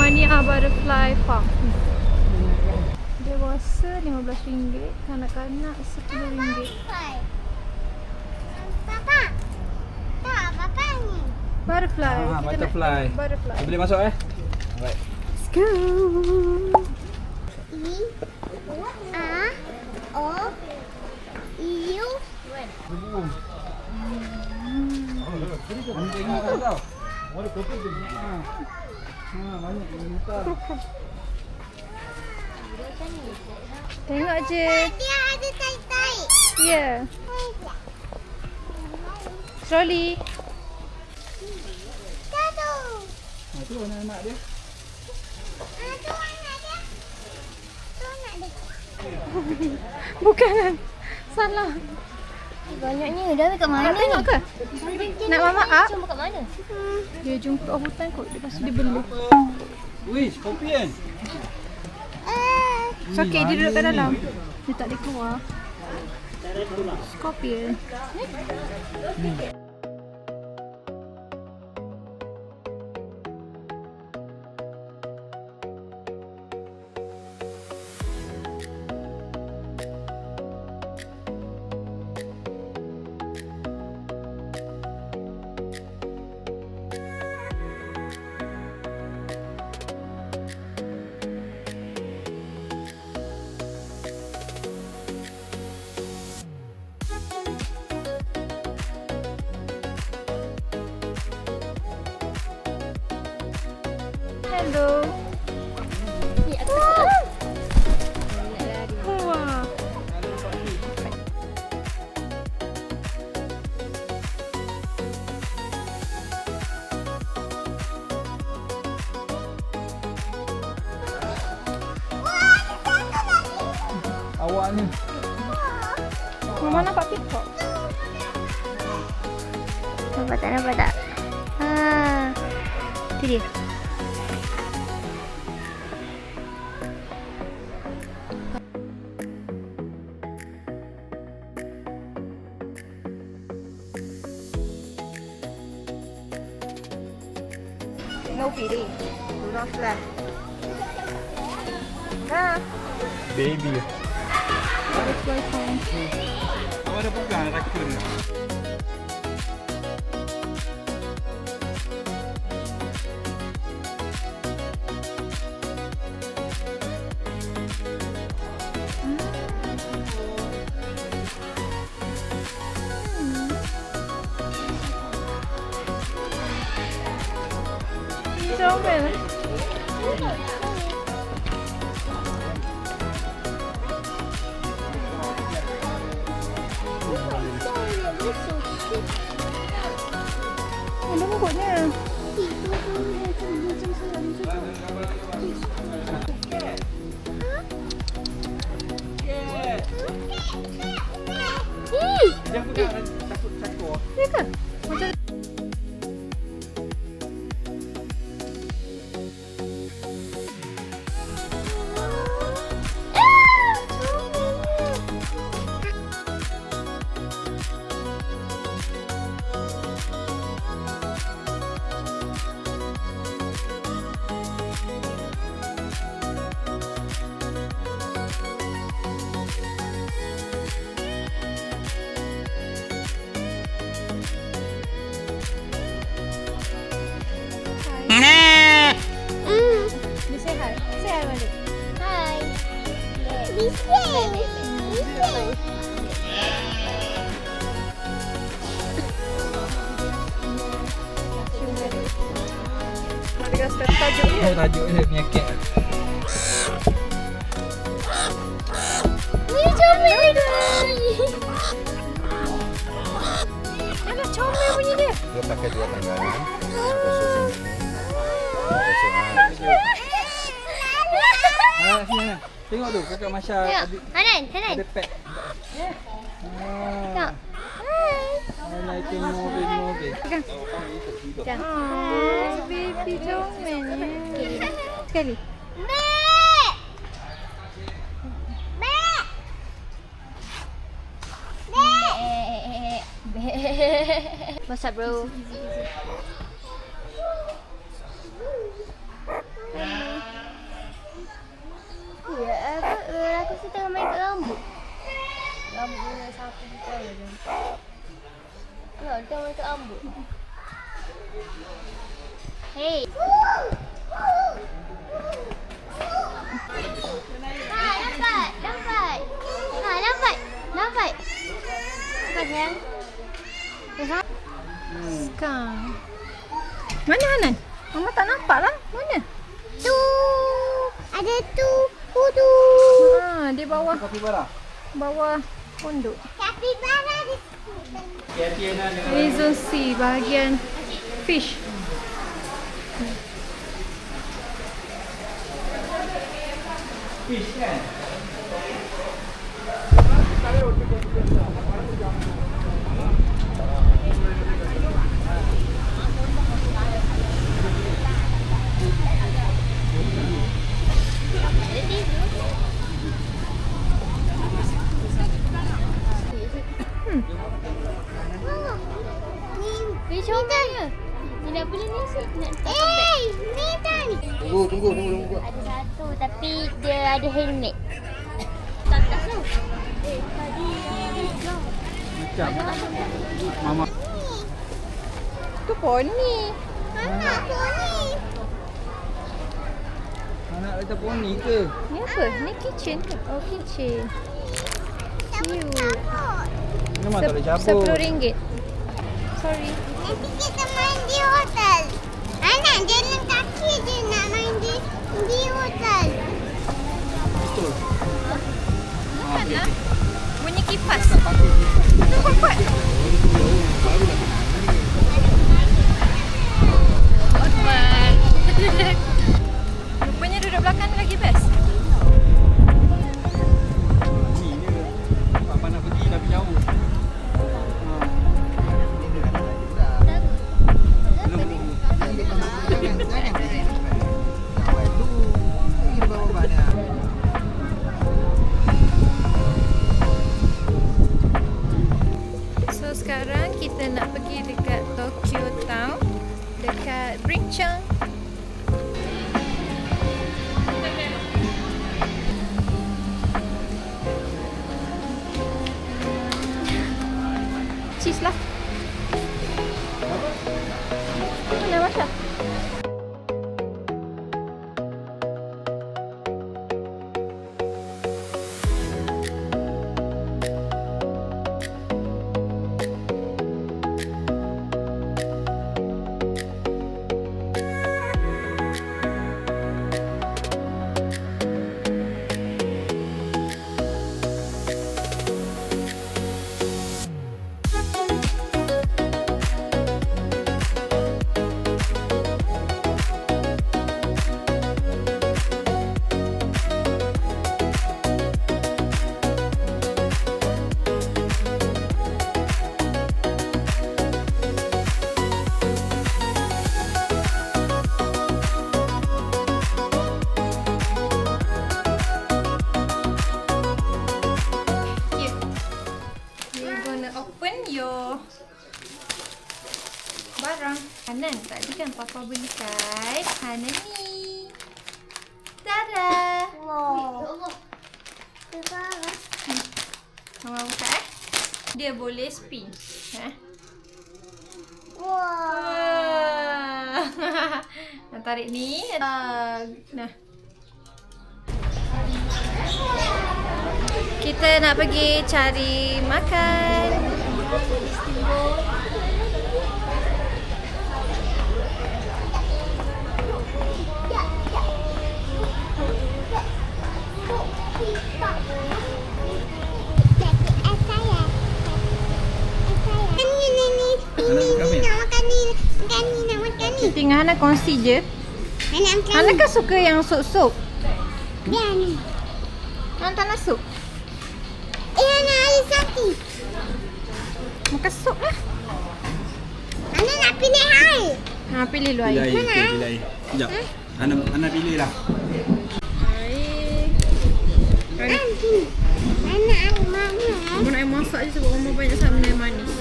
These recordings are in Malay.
Mania Butterfly Farm. Dewasa RM15, kanak-kanak RM10. Papa. Tak, papa ni. Butterfly. Kita nak Butterfly. tengok butterfly. Boleh masuk Alright. Let's go. I-A-O-U. Boom. Kamu tengok tau. Ada kopi je. Banyak binatang. Tengok je. Dia ada tai-tai. Ya. Yeah. Trolley. Jatuh. Tu anak dia. Tu anak dia. Tu anak dia. Bukan. Salah. Banyaknya. Dah kat mana Nak tengok ke? Nak mama up? Jumpa kat mana? Dia jumpa kat hutan kot. Lepas tu dia beli. Wih, scorpion. So, okay, dia duduk kat dalam. Dia tak boleh keluar. Scorpion. Hello. Wah. Awak ni. Mama nampak peacock. Nampak tak? Nampak tak? Tu dia. No feeding. Do not flash. Nah. Baby. Butterfly farm. Awak ada pegang raccoon ni. Comel. Lembutnya. Dia pegang takut cakur. Ya ke? Macam dia say hi. Say hi balik. Hai. Bising. Dia kata tajuk dia. Oh, tajuk dia penyakit. Ni comel dia. Alah comel punya dia. Dia pakai dua tangan. Sini. Tengok tu kakak Masya Tengok. Hanan. ada pet. Tengok. I like it moving. Jom. Oh, baby comelnya. Sekali. Bek. Bek. What's up, bro? Dia masuk rambut. Hey. Dapat. Dapat sayang. Sekarang. Mana Hanan? Mama tak nampak lah. Mana? Tu. Ada tu. Tu. Di bawah Kapibara. pondok. Kapibara di Hati-hati Ana dengan Ini zone C, bahagian fish. fish kan? Pergi coba ke? Dia nak beli ni sih. Nak ni tadi. Tunggu. ada satu tapi dia ada helmet. Tak tu. Tadi Macam Mama. Tu poni. Anak poni. Anak letak poni ke? Ni apa? Ni kitchen ke? Oh, kitchen. Cute. Memang tak boleh cabut. RM10. Sorry. Nanti kita main di hotel. Anak jalan kaki je nak main di hotel. Betul. Bukanlah. Bunyi kipas. Pakai Nampak kuat. Akbar. Rupanya duduk belakang lagi best. ni dia. Papa nak pergi tapi jauh. So sekarang kita nak pergi dekat Tokyo Town, dekat Brinchang. Cheese lah. Mana Masya? Barang Hanan, tadi kan Papa belikan Hanan ni. Tada! Wow. Mama buka Dia boleh spin. Wow. Wah. Nak tarik ni. Nah. Kita nak pergi cari makan. Tinggal Hana kongsi je. Hana kan suka yang sup-sup. Biar ni. Hana tak nak sup. Hana ada satu. Makan sup lah. Hana nak pilih air. Pilih lu Pilih air. air. Okay, pilih air. Sekejap. Ana pilih lah. Air. Nanti. Hana air mana? Mama nak air masak je sebab Mama banyak sangat minum air manis.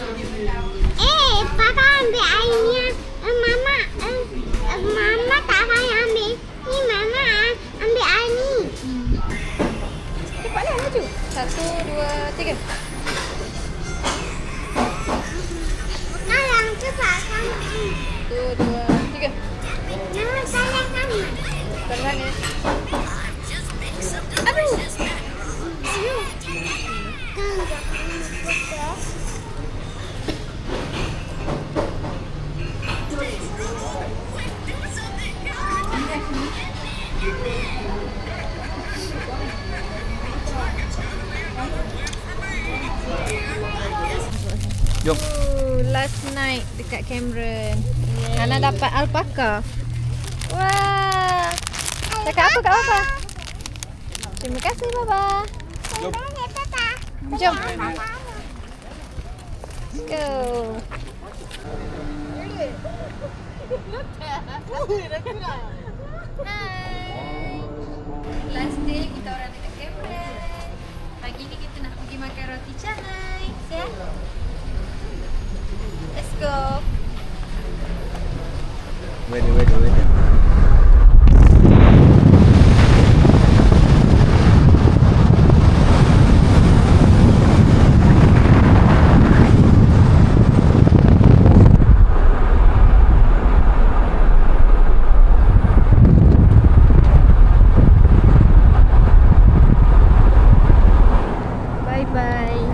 Papa ambil airnya. Mama tak payah ambil. Ni Mama ambil air ni. Cepatlah maju. 1, 2, 3. 1, 2, 3. Nama saya sama. Pelan ya. Aduh. Jom. Last night dekat Cameron. Hana dapat alpaka. Wah. Cakap apa kat Papa? Terima kasih Baba. Jom. Jom. Let's go. Last day kita orang dekat Cameron. Pagi ni kita nak pergi makan roti canai. Ya. Let's go. Weather. Bye bye.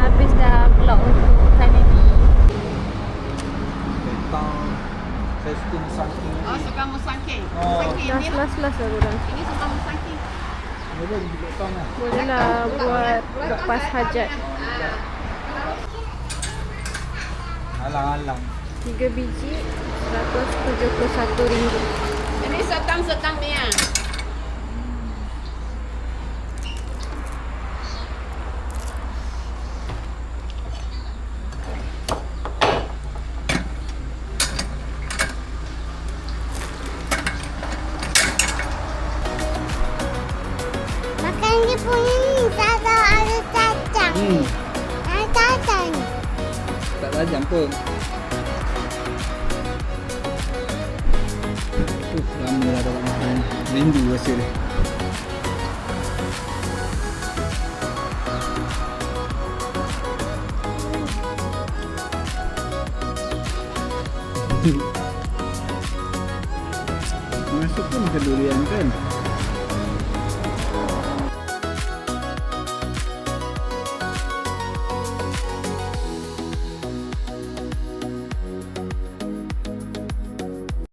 Habis dah vlog untuk kali ni. Tentang testing something. Oh, suka musangking. Oh. Last aku dah. Ini suka musangking. Boleh duduk tang lah. Boleh lah buat lepas hajat. Alang-alang. 3 biji RM171. Ini sedang ni ah. Makan dia punya ni tak tahu ada cacang. Ada cacang ni. Tak tajam pun. Lama dah tak makan. Rindu rasa dia. Masuk pun macam durian kan?